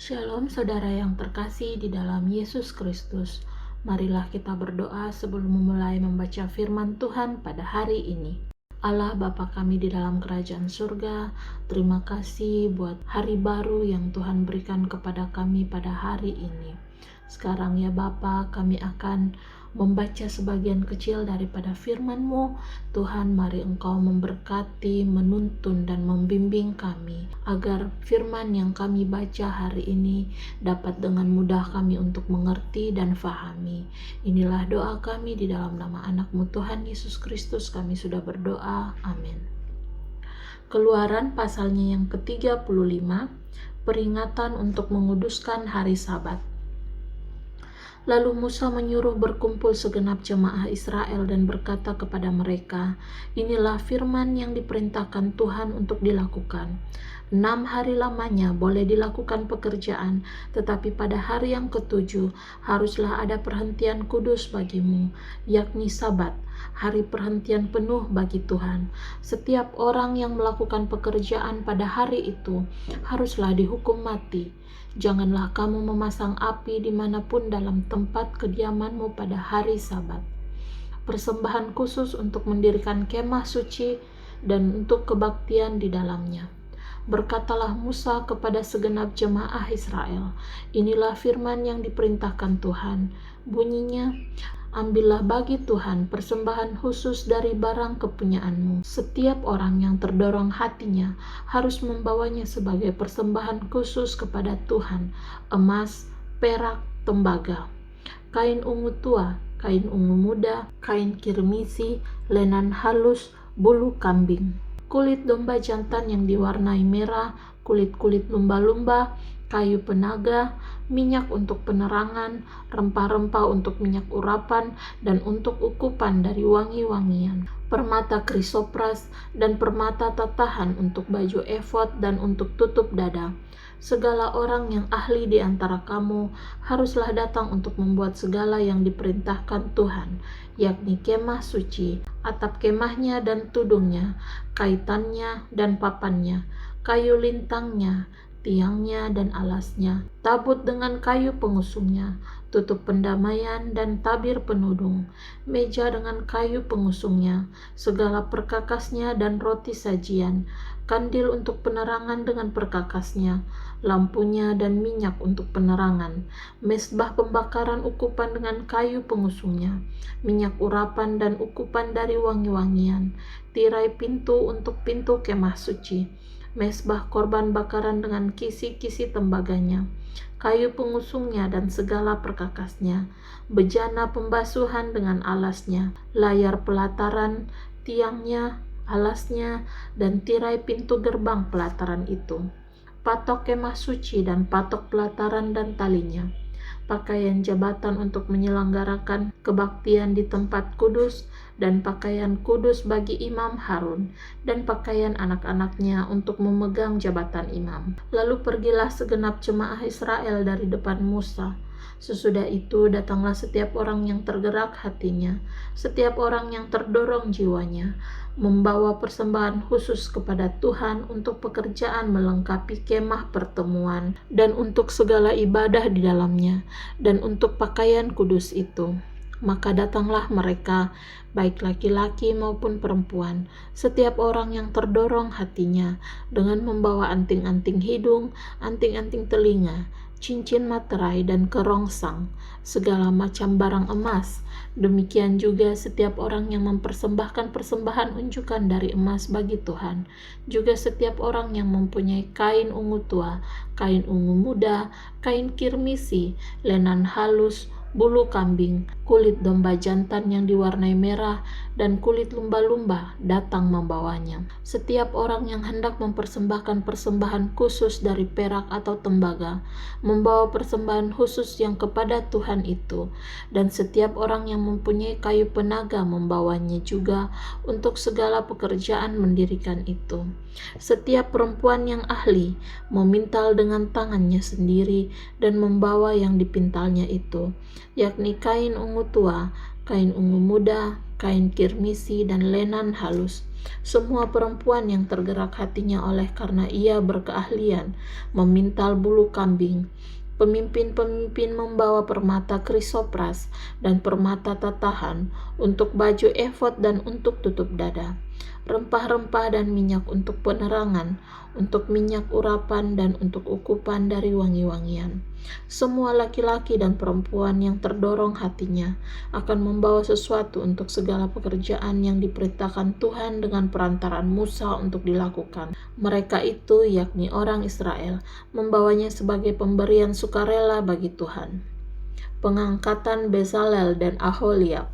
Shalom saudara yang terkasih di dalam Yesus Kristus. Marilah kita berdoa sebelum memulai membaca firman Tuhan pada hari ini. Allah Bapa kami di dalam kerajaan surga, terima kasih buat hari baru yang Tuhan berikan kepada kami pada hari ini. Sekarang ya Bapa, kami akan membaca sebagian kecil daripada firman-Mu. Tuhan, mari Engkau memberkati, menuntun dan membimbing kami, agar firman yang kami baca hari ini dapat dengan mudah kami untuk mengerti dan fahami. Inilah doa kami di dalam nama anak-Mu Tuhan Yesus Kristus kami sudah berdoa. Amin. Keluaran pasalnya yang ke-35, peringatan untuk menguduskan hari Sabat. Lalu Musa menyuruh berkumpul segenap jemaah Israel dan berkata kepada mereka, "Inilah firman yang diperintahkan Tuhan untuk dilakukan. 6 hari lamanya boleh dilakukan pekerjaan, tetapi pada hari yang ke-7 haruslah ada perhentian kudus bagimu, yakni Sabat, hari perhentian penuh bagi Tuhan. Setiap orang yang melakukan pekerjaan pada hari itu haruslah dihukum mati. Janganlah kamu memasang api dimanapun dalam tempat kediamanmu pada hari Sabat. Persembahan khusus untuk mendirikan kemah suci dan untuk kebaktian di dalamnya." Berkatalah Musa kepada segenap jemaah Israel, "Inilah firman yang diperintahkan Tuhan. Bunyinya, ambillah bagi Tuhan persembahan khusus dari barang kepunyaanmu. Setiap orang yang terdorong hatinya harus membawanya sebagai persembahan khusus kepada Tuhan, emas, perak, tembaga, kain ungu tua, kain ungu muda, kain kirmisi, lenan halus, bulu kambing, kulit domba jantan yang diwarnai merah, kulit-kulit lumba-lumba, kayu penaga, minyak untuk penerangan, rempah-rempah untuk minyak urapan, dan untuk ukupan dari wangi-wangian, permata krisopras, dan permata tatahan untuk baju efod dan untuk tutup dada. Segala orang yang ahli di antara kamu haruslah datang untuk membuat segala yang diperintahkan Tuhan, yakni kemah suci, atap kemahnya dan tudungnya, kaitannya dan papannya, kayu lintangnya, tiangnya dan alasnya, tabut dengan kayu pengusungnya, tutup pendamaian dan tabir penudung, meja dengan kayu pengusungnya, segala perkakasnya dan roti sajian, kandil untuk penerangan dengan perkakasnya, lampunya dan minyak untuk penerangan, mezbah pembakaran ukupan dengan kayu pengusungnya, minyak urapan dan ukupan dari wangi-wangian, tirai pintu untuk pintu kemah suci, mezbah korban bakaran dengan kisi-kisi tembaganya, kayu pengusungnya dan segala perkakasnya, bejana pembasuhan dengan alasnya, layar pelataran, tiangnya, alasnya, dan tirai pintu gerbang pelataran itu, patok kemah suci dan patok pelataran dan talinya, pakaian jabatan untuk menyelenggarakan kebaktian di tempat kudus, dan pakaian kudus bagi imam Harun, dan pakaian anak-anaknya untuk memegang jabatan imam. Lalu pergilah segenap jemaah Israel dari depan Musa. Sesudah itu datanglah setiap orang yang tergerak hatinya, setiap orang yang terdorong jiwanya, membawa persembahan khusus kepada Tuhan untuk pekerjaan melengkapi kemah pertemuan dan untuk segala ibadah di dalamnya dan untuk pakaian kudus itu. Maka datanglah mereka, baik laki-laki maupun perempuan, setiap orang yang terdorong hatinya, dengan membawa anting-anting hidung, anting-anting telinga, cincin materai dan kerongsang, segala macam barang emas. Demikian juga setiap orang yang mempersembahkan persembahan unjukan dari emas bagi Tuhan, juga setiap orang yang mempunyai kain ungu tua, kain ungu muda, kain kirmisi, lenan halus, bulu kambing, kulit domba jantan yang diwarnai merah, dan kulit lumba-lumba datang membawanya. Setiap orang yang hendak mempersembahkan persembahan khusus dari perak atau tembaga, membawa persembahan khusus yang kepada Tuhan itu, dan setiap orang yang mempunyai kayu penaga membawanya juga untuk segala pekerjaan mendirikan itu. Setiap perempuan yang ahli memintal dengan tangannya sendiri dan membawa yang dipintalnya itu, yakni kain ungu tua, kain ungu muda, kain kirmisi, dan lenan halus. Semua perempuan yang tergerak hatinya oleh karena ia berkeahlian memintal bulu kambing. Pemimpin-pemimpin membawa permata krisopras dan permata tatahan untuk baju efod dan untuk tutup dada, rempah-rempah dan minyak untuk penerangan, untuk minyak urapan dan untuk ukupan dari wangi-wangian. Semua laki-laki dan perempuan yang terdorong hatinya akan membawa sesuatu untuk segala pekerjaan yang diperintahkan Tuhan dengan perantaraan Musa untuk dilakukan. Mereka itu, yakni orang Israel, membawanya sebagai pemberian sukarela bagi Tuhan. Pengangkatan Bezalel dan Aholiab.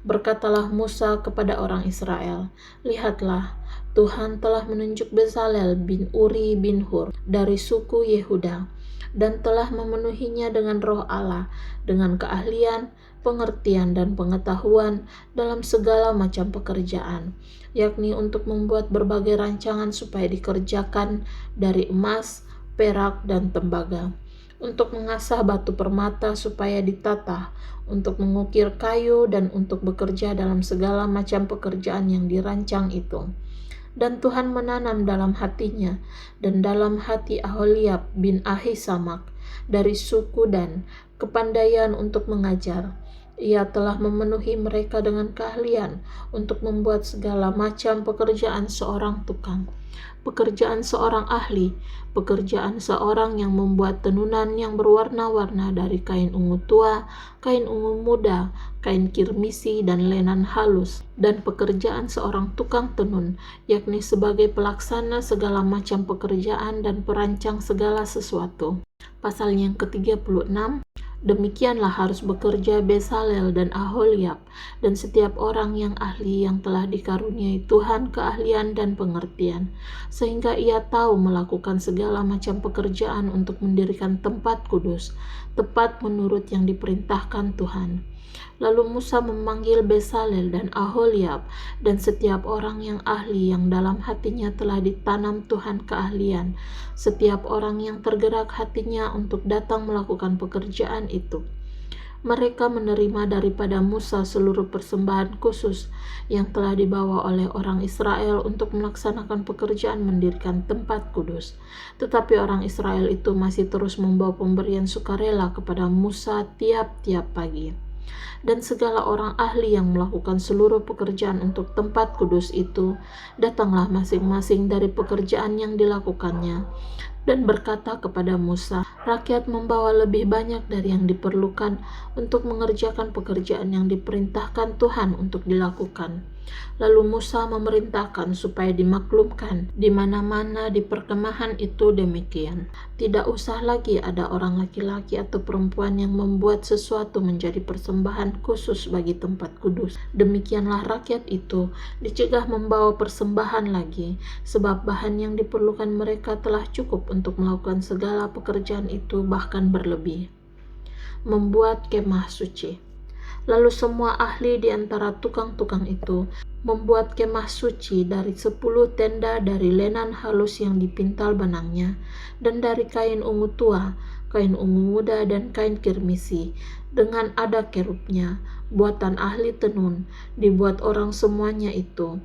Berkatalah Musa kepada orang Israel, "Lihatlah, Tuhan telah menunjuk Bezalel bin Uri bin Hur dari suku Yehuda, dan telah memenuhinya dengan roh Allah, dengan keahlian, pengertian, dan pengetahuan dalam segala macam pekerjaan, yakni untuk membuat berbagai rancangan supaya dikerjakan dari emas, perak, dan tembaga, untuk mengasah batu permata supaya ditata, untuk mengukir kayu, dan untuk bekerja dalam segala macam pekerjaan yang dirancang itu." Dan Tuhan menanam dalam hatinya dan dalam hati Aholiab bin Ahisamak dari suku Dan kepandaian untuk mengajar. Ia telah memenuhi mereka dengan keahlian untuk membuat segala macam pekerjaan seorang tukang, pekerjaan seorang ahli, pekerjaan seorang yang membuat tenunan yang berwarna-warna dari kain ungu tua, kain ungu muda, kain kirmisi, dan lenan halus, dan pekerjaan seorang tukang tenun, yakni sebagai pelaksana segala macam pekerjaan dan perancang segala sesuatu. Pasal yang ke-36. Demikianlah harus bekerja Bezalel dan Aholiab dan setiap orang yang ahli yang telah dikaruniai Tuhan keahlian dan pengertian, sehingga ia tahu melakukan segala macam pekerjaan untuk mendirikan tempat kudus, tepat menurut yang diperintahkan Tuhan. Lalu Musa memanggil Bezalel dan Aholiab dan setiap orang yang ahli yang dalam hatinya telah ditanam Tuhan keahlian, setiap orang yang tergerak hatinya untuk datang melakukan pekerjaan itu. Mereka menerima daripada Musa seluruh persembahan khusus yang telah dibawa oleh orang Israel untuk melaksanakan pekerjaan mendirikan tempat kudus. Tetapi orang Israel itu masih terus membawa pemberian sukarela kepada Musa tiap-tiap pagi. Dan segala orang ahli yang melakukan seluruh pekerjaan untuk tempat kudus itu datanglah masing-masing dari pekerjaan yang dilakukannya, dan berkata kepada Musa, "Rakyat membawa lebih banyak dari yang diperlukan untuk mengerjakan pekerjaan yang diperintahkan Tuhan untuk dilakukan." Lalu Musa memerintahkan supaya dimaklumkan di mana-mana di perkemahan itu demikian. Tidak usah lagi ada orang laki-laki atau perempuan yang membuat sesuatu menjadi persembahan khusus bagi tempat kudus. Demikianlah rakyat itu dicegah membawa persembahan lagi, sebab bahan yang diperlukan mereka telah cukup untuk melakukan segala pekerjaan itu, bahkan berlebih. Membuat kemah suci. Lalu semua ahli di antara tukang-tukang itu membuat kemah suci dari 10 tenda dari lenan halus yang dipintal benangnya, dan dari kain ungu tua, kain ungu muda, dan kain kirmisi, dengan ada kerubnya, buatan ahli tenun, dibuat orang semuanya itu.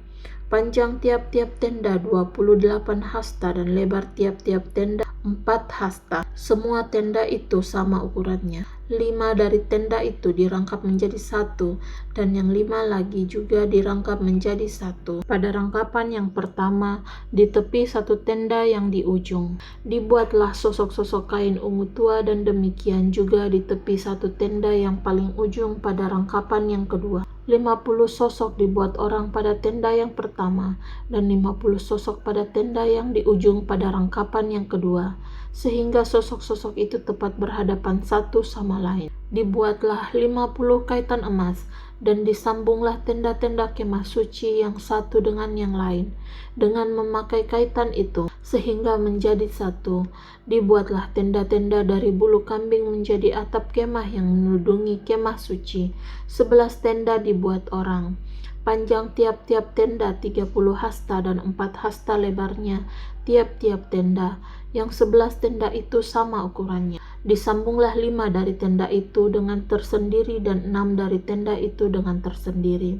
Panjang tiap-tiap tenda 28 hasta dan lebar tiap-tiap tenda 4 hasta. Semua tenda itu sama ukurannya. 5 dari tenda itu dirangkap menjadi satu, dan yang 5 lagi juga dirangkap menjadi satu. Pada rangkapan yang pertama, di tepi satu tenda yang di ujung, dibuatlah sosok-sosok kain ungu tua, dan demikian juga di tepi satu tenda yang paling ujung pada rangkapan yang kedua. 50 sosok dibuat orang pada tenda yang pertama, dan 50 sosok pada tenda yang di ujung pada rangkapan yang kedua, sehingga sosok-sosok itu tepat berhadapan satu sama lain. Dibuatlah 50 kaitan emas, dan disambunglah tenda-tenda kemah suci yang satu dengan yang lain, dengan memakai kaitan itu, sehingga menjadi satu. Dibuatlah tenda-tenda dari bulu kambing menjadi atap kemah yang menudungi kemah suci. 11 tenda dibuat orang. Panjang tiap-tiap tenda 30 hasta dan 4 hasta lebarnya tiap-tiap tenda, yang 11 tenda itu sama ukurannya. Disambunglah 5 dari tenda itu dengan tersendiri dan 6 dari tenda itu dengan tersendiri.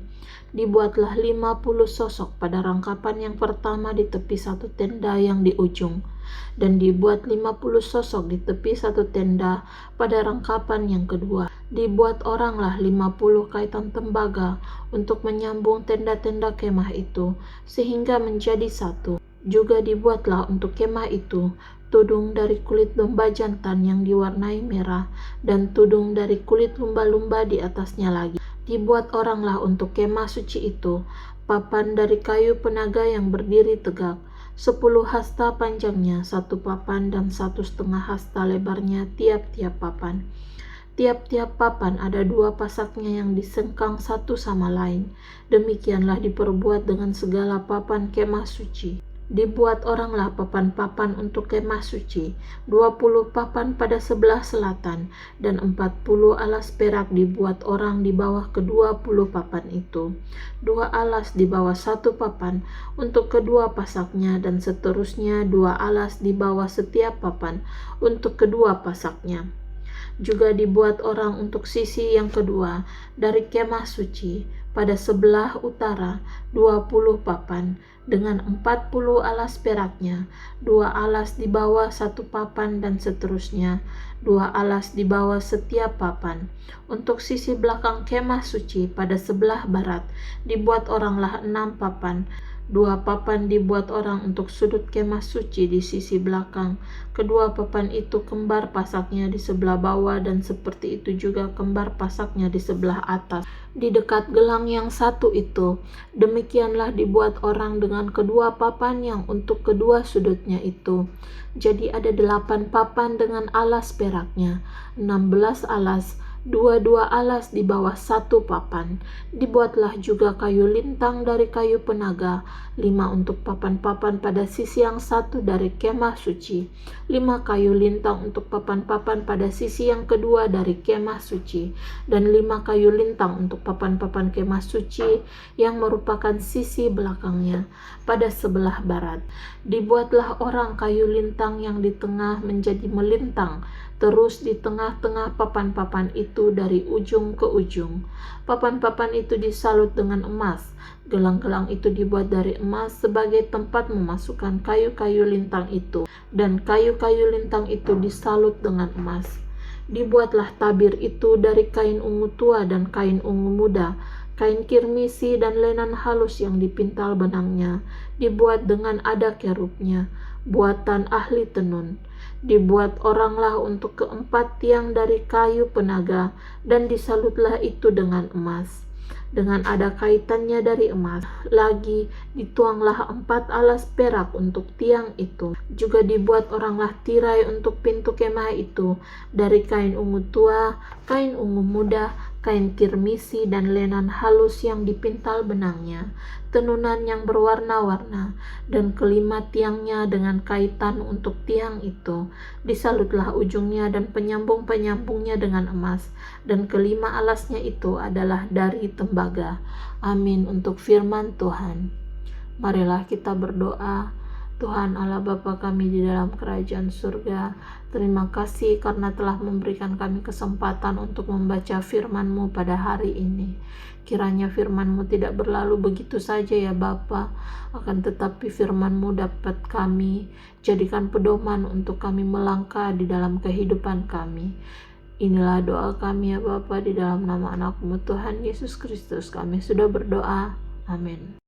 Dibuatlah 50 sosok pada rangkapan yang pertama di tepi satu tenda yang di ujung, dan dibuat 50 sosok di tepi satu tenda pada rangkapan yang kedua. Dibuat oranglah 50 kaitan tembaga untuk menyambung tenda-tenda kemah itu, sehingga menjadi satu. Juga dibuatlah untuk kemah itu tudung dari kulit domba jantan yang diwarnai merah, dan tudung dari kulit lumba-lumba di atasnya lagi. Dibuat oranglah untuk kemah suci itu papan dari kayu penaga yang berdiri tegak, 10 hasta panjangnya 1 papan dan 1,5 hasta lebarnya tiap-tiap papan. Tiap-tiap papan ada 2 pasaknya yang disengkang satu sama lain. Demikianlah diperbuat dengan segala papan kemah suci. Dibuat oranglah papan-papan untuk kemah suci, 20 papan pada sebelah selatan, dan 40 alas perak dibuat orang di bawah ke-20 papan itu. 2 alas di bawah 1 papan untuk kedua pasaknya, dan seterusnya 2 alas di bawah setiap papan untuk kedua pasaknya. Juga dibuat orang untuk sisi yang kedua dari kemah suci pada sebelah utara 20 papan dengan 40 alas peraknya, 2 alas di bawah 1 papan dan seterusnya, 2 alas di bawah setiap papan. Untuk sisi belakang kemah suci pada sebelah barat dibuat oranglah 6 papan. 2 papan dibuat orang untuk sudut kemah suci di sisi belakang. Kedua papan itu kembar pasaknya di sebelah bawah, dan seperti itu juga kembar pasaknya di sebelah atas, di dekat gelang yang satu itu. Demikianlah dibuat orang dengan kedua papan yang untuk kedua sudutnya itu. Jadi ada 8 papan dengan alas peraknya, 16 alas, 2 alas di bawah 1 papan. Dibuatlah juga kayu lintang dari kayu penaga, 5 untuk papan-papan pada sisi yang satu dari kemah suci, 5 kayu lintang untuk papan-papan pada sisi yang kedua dari kemah suci, dan 5 kayu lintang untuk papan-papan kemah suci yang merupakan sisi belakangnya pada sebelah barat. Dibuatlah orang kayu lintang yang di tengah menjadi melintang terus di tengah-tengah papan-papan itu dari ujung ke ujung. Papan-papan itu disalut dengan emas. Gelang-gelang itu dibuat dari emas sebagai tempat memasukkan kayu-kayu lintang itu, dan kayu-kayu lintang itu disalut dengan emas. Dibuatlah tabir itu dari kain ungu tua dan kain ungu muda, kain kirmisi dan lenan halus yang dipintal benangnya, dibuat dengan ada kerubnya, buatan ahli tenun. Dibuat oranglah untuk keempat tiang dari kayu penaga, dan disalutlah itu dengan emas, dengan ada kaitannya dari emas. Lagi dituanglah 4 alas perak untuk tiang itu. Juga dibuat oranglah tirai untuk pintu kemah itu dari kain ungu tua, kain ungu muda, kain kirmisi dan lenan halus yang dipintal benangnya, tenunan yang berwarna-warna, dan kelima tiangnya dengan kaitan untuk tiang itu. Disalutlah ujungnya dan penyambung-penyambungnya dengan emas, dan kelima alasnya itu adalah dari tembaga. Amin. Untuk firman Tuhan. Marilah kita berdoa. Tuhan Allah Bapa kami di dalam kerajaan surga, terima kasih karena telah memberikan kami kesempatan untuk membaca firman-Mu pada hari ini. Kiranya firman-Mu tidak berlalu begitu saja ya Bapa, akan tetapi firman-Mu dapat kami jadikan pedoman untuk kami melangkah di dalam kehidupan kami. Inilah doa kami ya Bapa, di dalam nama anak-Mu Tuhan Yesus Kristus kami sudah berdoa. Amin.